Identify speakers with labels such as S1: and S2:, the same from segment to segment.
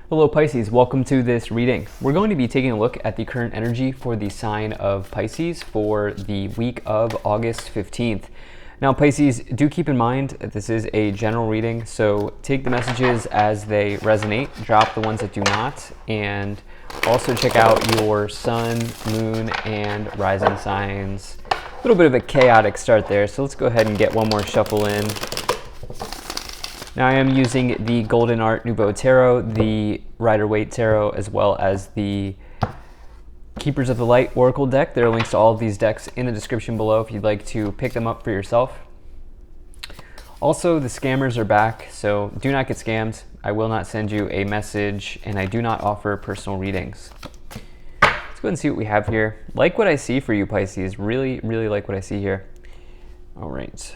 S1: Hello Pisces, welcome to this reading. We're going to be taking a look at the current energy for the sign of Pisces for the week of August 15th. Now Pisces, do keep in mind that this is a general reading, so take the messages as they resonate, drop the ones that do not, and also check out your sun, moon, and rising signs. A little bit of a chaotic start there, so let's go ahead and get one more shuffle in. Now I am using the Golden Art Nouveau Tarot, the Rider-Waite Tarot, as well as the Keepers of the Light Oracle deck. There are links to all of these decks in the description below if you'd like to pick them up for yourself. Also, the scammers are back, so do not get scammed. I will not send you a message, and I do not offer personal readings. Let's go ahead and see what we have here. Like what I see for you, Pisces. Really, really like what I see here. All right.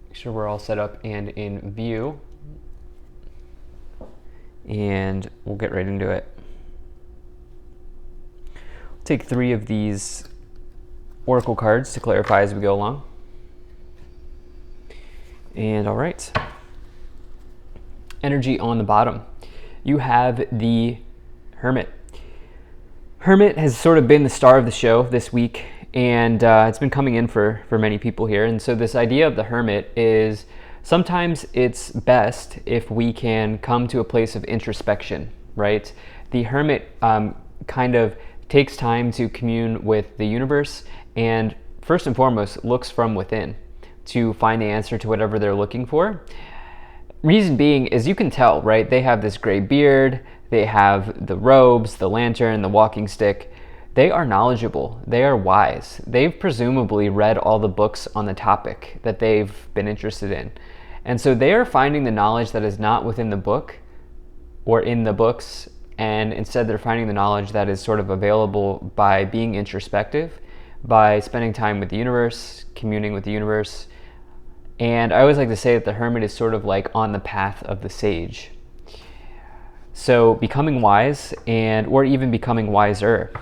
S1: Make sure we're all set up and in view. And we'll get right into it. We'll take 3 of these oracle cards to clarify as we go along. And all right. Energy on the bottom. You have the Hermit. Hermit has sort of been the star of the show this week, and it's been coming in for many people here. And so this idea of the Hermit is sometimes it's best if we can come to a place of introspection, right? The Hermit kind of takes time to commune with the universe and first and foremost looks from within to find the answer to whatever they're looking for. Reason being is you can tell, right? They have this gray beard, they have the robes, the lantern, the walking stick. They are knowledgeable, they are wise. They've presumably read all the books on the topic that they've been interested in. And so they are finding the knowledge that is not within the book or in the books, and instead they're finding the knowledge that is sort of available by being introspective, by spending time with the universe, communing with the universe. And I always like to say that the Hermit is sort of like on the path of the sage. So becoming wise or even becoming wiser.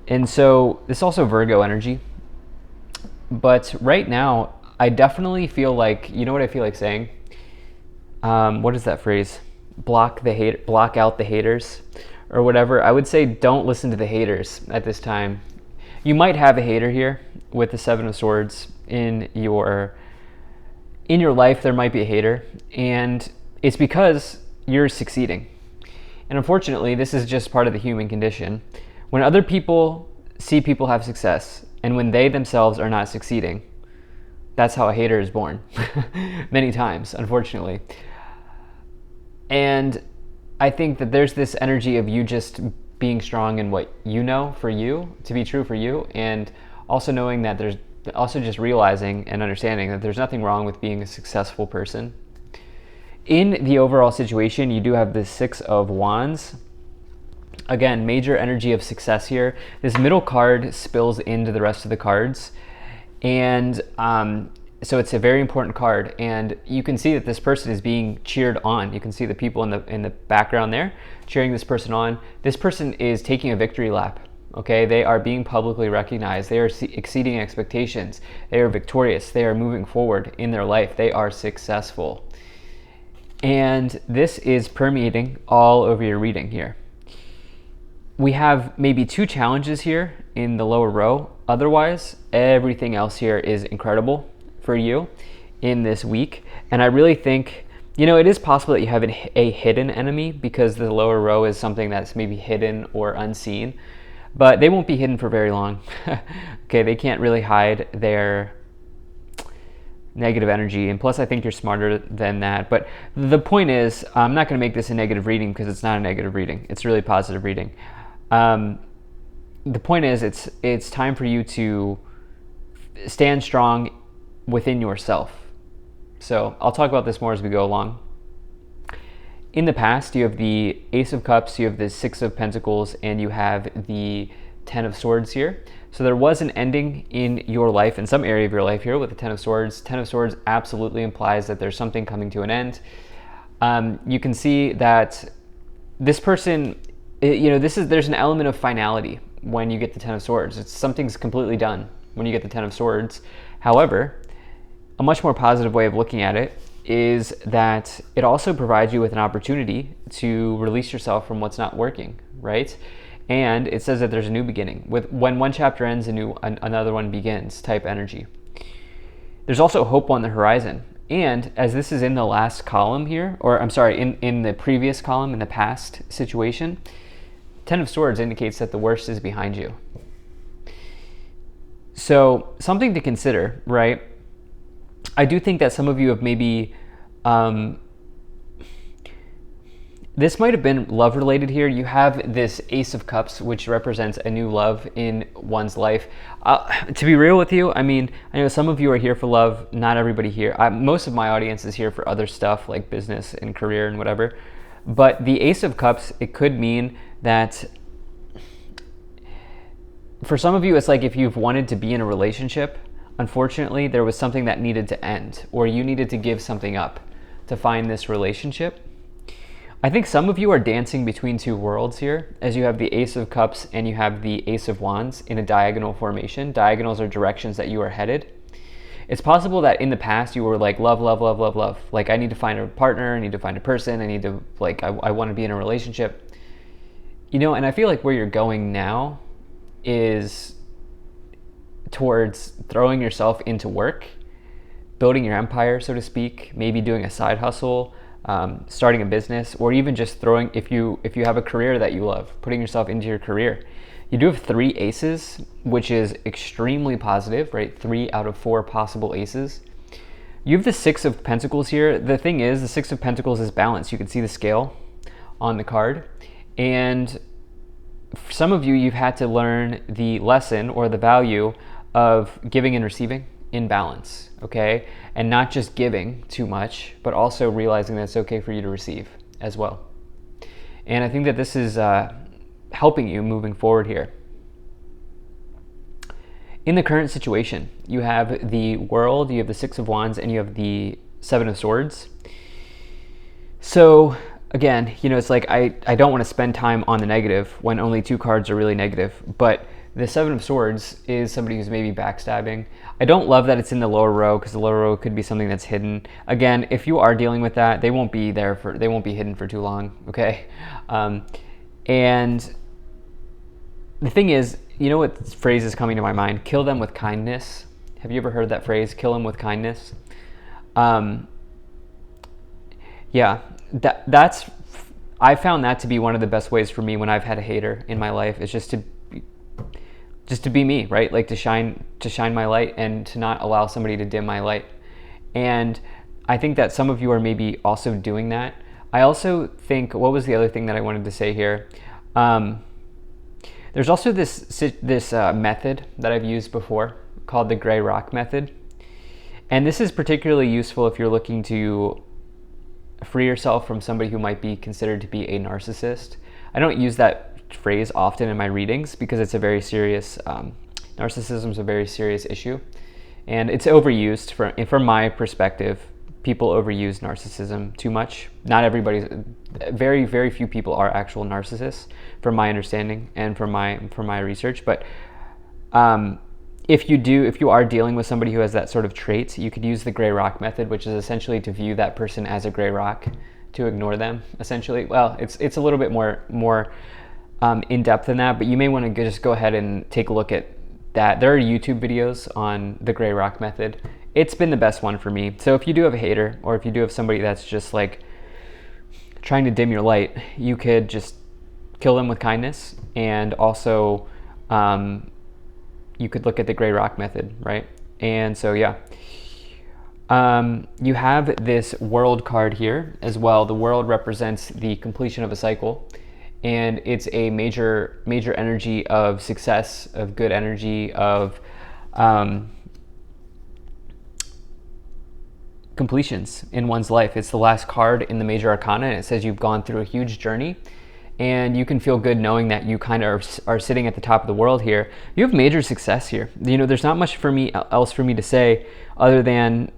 S1: And so this is also Virgo energy. But right now, I definitely feel like, you know what I feel like saying? What is that phrase? Block out the haters or whatever. I would say don't listen to the haters at this time. You might have a hater here with the 7 of Swords in your life. There might be a hater, and it's because you're succeeding. And unfortunately, this is just part of the human condition. When other people see people have success, and when they themselves are not succeeding, that's how a hater is born. Many times, unfortunately. And I think that there's this energy of you just being strong in what you know for you, to be true for you, and also knowing that there's also just realizing and understanding that there's nothing wrong with being a successful person. In the overall situation, you do have the 6 of Wands. Again, major energy of success here. This middle card spills into the rest of the cards. And so it's a very important card. And you can see that this person is being cheered on. You can see the people in the background there cheering this person on. This person is taking a victory lap. Okay, they are being publicly recognized. They are exceeding expectations. They are victorious. They are moving forward in their life. They are successful. And this is permeating all over your reading here. We have maybe 2 challenges here in the lower row. Otherwise, everything else here is incredible for you in this week. And I really think, it is possible that you have a hidden enemy because the lower row is something that's maybe hidden or unseen. But they won't be hidden for very long. Okay, they can't really hide their negative energy. And plus, I think you're smarter than that. But the point is, I'm not going to make this a negative reading because it's not a negative reading. It's really a positive reading. The point is, it's time for you to stand strong within yourself. So I'll talk about this more as we go along. In the past, you have the Ace of Cups, you have the 6 of Pentacles, and you have the 10 of Swords here. So there was an ending in your life, in some area of your life here with the 10 of Swords. 10 of Swords absolutely implies that there's something coming to an end. You can see that this person, there's an element of finality when you get the 10 of Swords. Something's completely done when you get the 10 of Swords. However, a much more positive way of looking at it is that it also provides you with an opportunity to release yourself from what's not working, right? And it says that there's a new beginning. When one chapter ends, another one begins type energy. There's also hope on the horizon. And as this is in the last column here, or I'm sorry, in the previous column, in the past situation, Ten of Swords indicates that the worst is behind you. So something to consider, right? I do think that some of you have maybe, this might have been love related here. You have this Ace of Cups, which represents a new love in one's life. To be real with you, I mean, I know some of you are here for love, not everybody here. Most of my audience is here for other stuff like business and career and whatever. But the Ace of Cups, it could mean that for some of you, it's like if you've wanted to be in a relationship, unfortunately, there was something that needed to end, or you needed to give something up to find this relationship. I think some of you are dancing between two worlds here, as you have the Ace of Cups and you have the Ace of Wands in a diagonal formation. Diagonals are directions that you are headed. It's possible that in the past you were like, love, love, love, love, love. Like, I need to find a partner, I need to find a person, I need to, like, I want to be in a relationship. You know, and I feel like where you're going now is towards throwing yourself into work, building your empire, so to speak, maybe doing a side hustle, starting a business, or even just throwing, if you have a career that you love, putting yourself into your career. You do have 3 aces, which is extremely positive, right? 3 out of 4 possible aces. You have the 6 of Pentacles here. The thing is, the 6 of Pentacles is balanced. You can see the scale on the card. And for some of you, you've had to learn the lesson or the value of giving and receiving in balance, okay? And not just giving too much, but also realizing that it's okay for you to receive as well. And I think that this is helping you moving forward here. In the current situation, you have the World, you have the 6 of Wands, and you have the 7 of Swords. So again, you know, it's like I don't want to spend time on the negative when only 2 cards are really negative, but the 7 of Swords is somebody who's maybe backstabbing. I don't love that it's in the lower row, because the lower row could be something that's hidden. Again, if you are dealing with that, they won't be hidden for too long, okay? And the thing is, you know what phrase is coming to my mind? Kill them with kindness. Have you ever heard that phrase? Kill them with kindness. Yeah, I found that to be one of the best ways for me when I've had a hater in my life, is just to be me, right? Like to shine my light and to not allow somebody to dim my light. And I think that some of you are maybe also doing that. I also think, what was the other thing that I wanted to say here? There's also this method that I've used before called the gray rock method. And this is particularly useful if you're looking to free yourself from somebody who might be considered to be a narcissist. I don't use that phrase often in my readings because it's a very serious, narcissism is a very serious issue. And it's overused from my perspective. People overuse narcissism too much. Not everybody's, very, very few people are actual narcissists from my understanding and from my research. But if you are dealing with somebody who has that sort of trait, you could use the gray rock method, which is essentially to view that person as a gray rock, to ignore them, essentially. Well, it's a little bit more in depth than that, but you may want to just go ahead and take a look at that. There are YouTube videos on the gray rock method. It's been the best one for me. So if you do have a hater, or if you do have somebody that's just like trying to dim your light, you could just kill them with kindness. And also you could look at the gray rock method, right? And so yeah, you have this World card here as well. The World represents the completion of a cycle, and it's a major energy of success, of good energy, of completions in one's life. It's the last card in the major arcana, and it says you've gone through a huge journey, and you can feel good knowing that you kind of are sitting at the top of the world here. You have major success here. You know, there's not much else for me to say other than,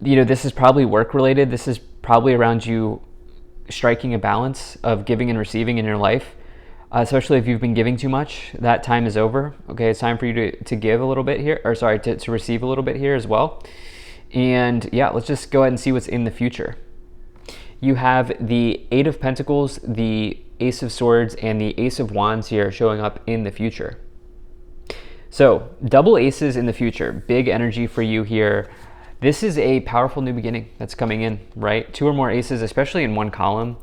S1: you know, this is probably work related. This is probably around you striking a balance of giving and receiving in your life, especially if you've been giving too much. That time is over. Okay, it's time for you to give a little bit here, or sorry, to receive a little bit here as well. And yeah, let's just go ahead and see what's in the future. You have the Eight of Pentacles, the Ace of Swords, and the Ace of Wands here showing up in the future. So double aces in the future, big energy for you here. This is a powerful new beginning that's coming in, right? Two or more aces, especially in one column.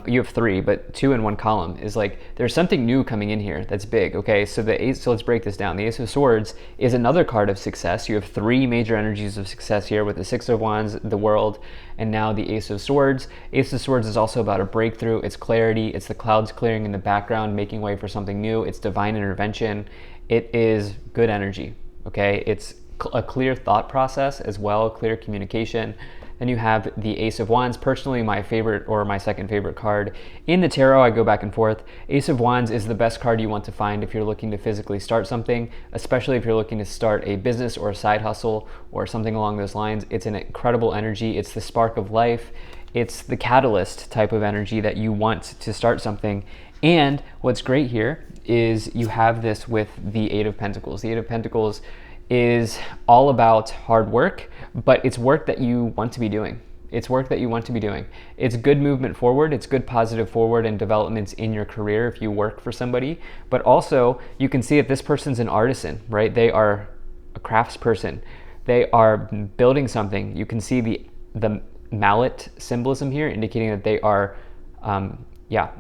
S1: You have three, but two in one column is like, there's something new coming in here that's big, okay? So the ace, so let's break this down. The Ace of Swords is another card of success. You have three major energies of success here with the Six of Wands, the World, and now the Ace of Swords. Ace of Swords is also about a breakthrough. It's clarity. It's the clouds clearing in the background, making way for something new. It's divine intervention. It is good energy, okay? It's a clear thought process as well, clear communication. Then you have the Ace of Wands, personally my favorite or my second favorite card. In the tarot, I go back and forth. Ace of Wands is the best card you want to find if you're looking to physically start something, especially if you're looking to start a business or a side hustle or something along those lines. It's an incredible energy. It's the spark of life. It's the catalyst type of energy that you want to start something. And what's great here is you have this with the Eight of Pentacles. The Eight of Pentacles is all about hard work, but it's work that you want to be doing. It's work that you want to be doing. It's good movement forward. It's good positive forward and developments in your career if you work for somebody. But also, you can see that this person's an artisan, right? They are a craftsperson. They are building something. You can see the mallet symbolism here, indicating that they are,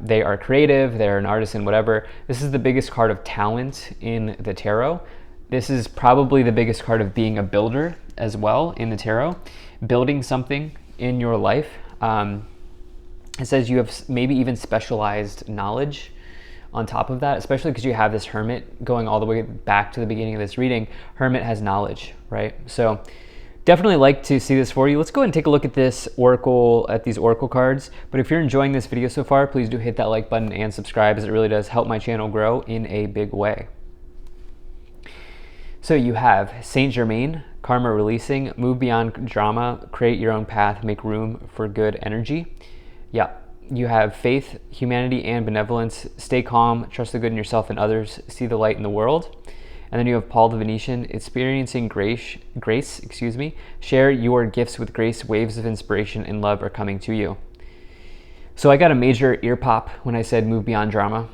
S1: they are creative. They're an artisan, whatever. This is the biggest card of talent in the tarot. This is probably the biggest card of being a builder as well in the tarot, building something in your life. It says you have maybe even specialized knowledge on top of that, especially because you have this Hermit going all the way back to the beginning of this reading. Hermit has knowledge, right? So definitely like to see this for you. Let's go ahead and take a look at this oracle, at these oracle cards. But if you're enjoying this video so far, please do hit that like button and subscribe, as it really does help my channel grow in a big way. So you have Saint Germain, karma releasing, move beyond drama, create your own path, make room for good energy. Yeah, you have faith, humanity, and benevolence. Stay calm, trust the good in yourself and others, see the light in the world. And then you have Paul the Venetian, experiencing grace, share your gifts with grace, waves of inspiration and love are coming to you. So I got a major ear pop when I said move beyond drama,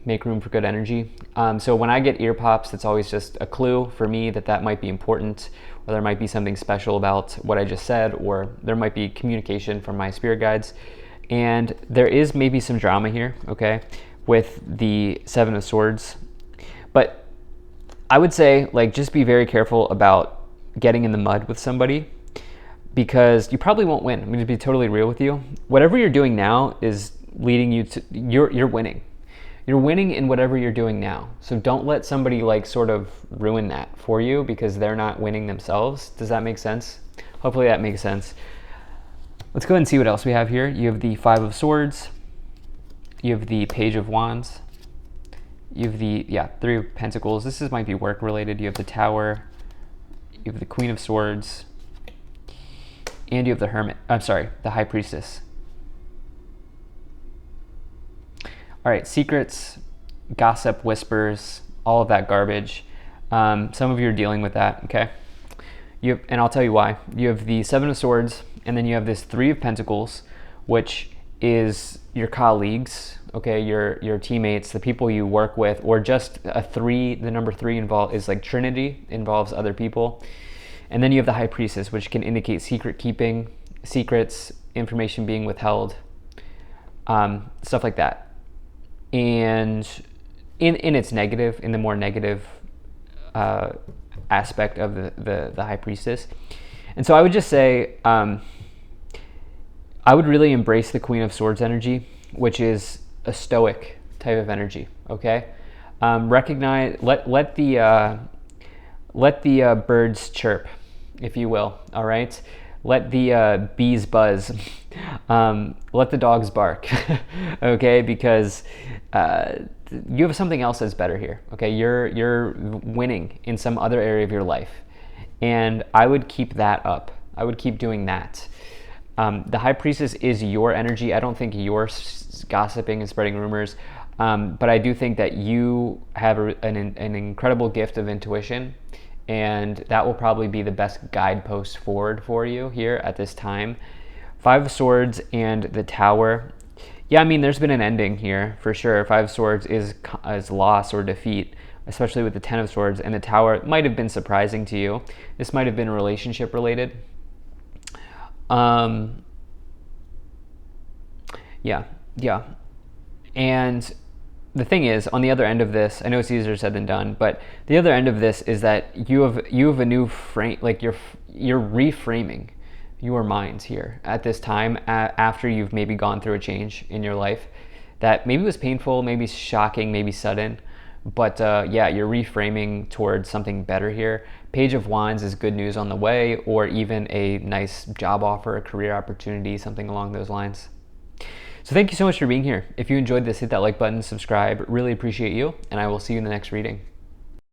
S1: make room for good energy. So when I get ear pops, it's always just a clue for me that might be important, or there might be something special about what I just said, or there might be communication from my spirit guides. And there is maybe some drama here, okay, with the Seven of Swords. But I would say, like, just be very careful about getting in the mud with somebody, because you probably won't win. I'm going to be totally real with you. Whatever you're doing now is leading you to, you're winning. You're winning in whatever you're doing now. So don't let somebody like sort of ruin that for you because they're not winning themselves. Does that make sense? Hopefully that makes sense. Let's go ahead and see what else we have here. You have the Five of Swords. You have the Page of Wands. You have the, Three of Pentacles. This might be work related. You have the Tower. You have the Queen of Swords. And you have the Hermit. I'm sorry, the High Priestess. All right, secrets, gossip, whispers, all of that garbage. Some of you are dealing with that, okay? And I'll tell you why. You have the Seven of Swords, and then you have this Three of Pentacles, which is your colleagues, okay, your teammates, the people you work with, or just a three. The number three is like Trinity, involves other people. And then you have the High Priestess, which can indicate secret keeping, secrets, information being withheld, stuff like that. And in its negative, in the more negative aspect of the High Priestess. And so I would just say, I would really embrace the Queen of Swords energy, which is a stoic type of energy, okay? Recognize, let the birds chirp, if you will, all right? Let the bees buzz. Let the dogs bark, okay? Because you have something else that's better here, okay? You're winning in some other area of your life, and I would keep that up. I would keep doing that. The High Priestess is your energy. I don't think you're gossiping and spreading rumors, but I do think that you have an incredible gift of intuition and that will probably be the best guidepost forward for you here at this time. Five of Swords and the Tower. Yeah, I mean, there's been an ending here for sure. Five of Swords is loss or defeat, especially with the Ten of Swords, and the Tower might have been surprising to you. This might have been relationship related. Yeah. And the thing is, on the other end of this, I know it's easier said than done, but the other end of this is that you have a new frame, like you're reframing your minds here at this time after you've maybe gone through a change in your life that maybe was painful, maybe shocking, maybe sudden, but yeah, you're reframing towards something better here. Page of Wands is good news on the way, or even a nice job offer, a career opportunity, something along those lines. So thank you so much for being here. If you enjoyed this, hit that like button, subscribe. Really appreciate you, and I will see you in the next reading.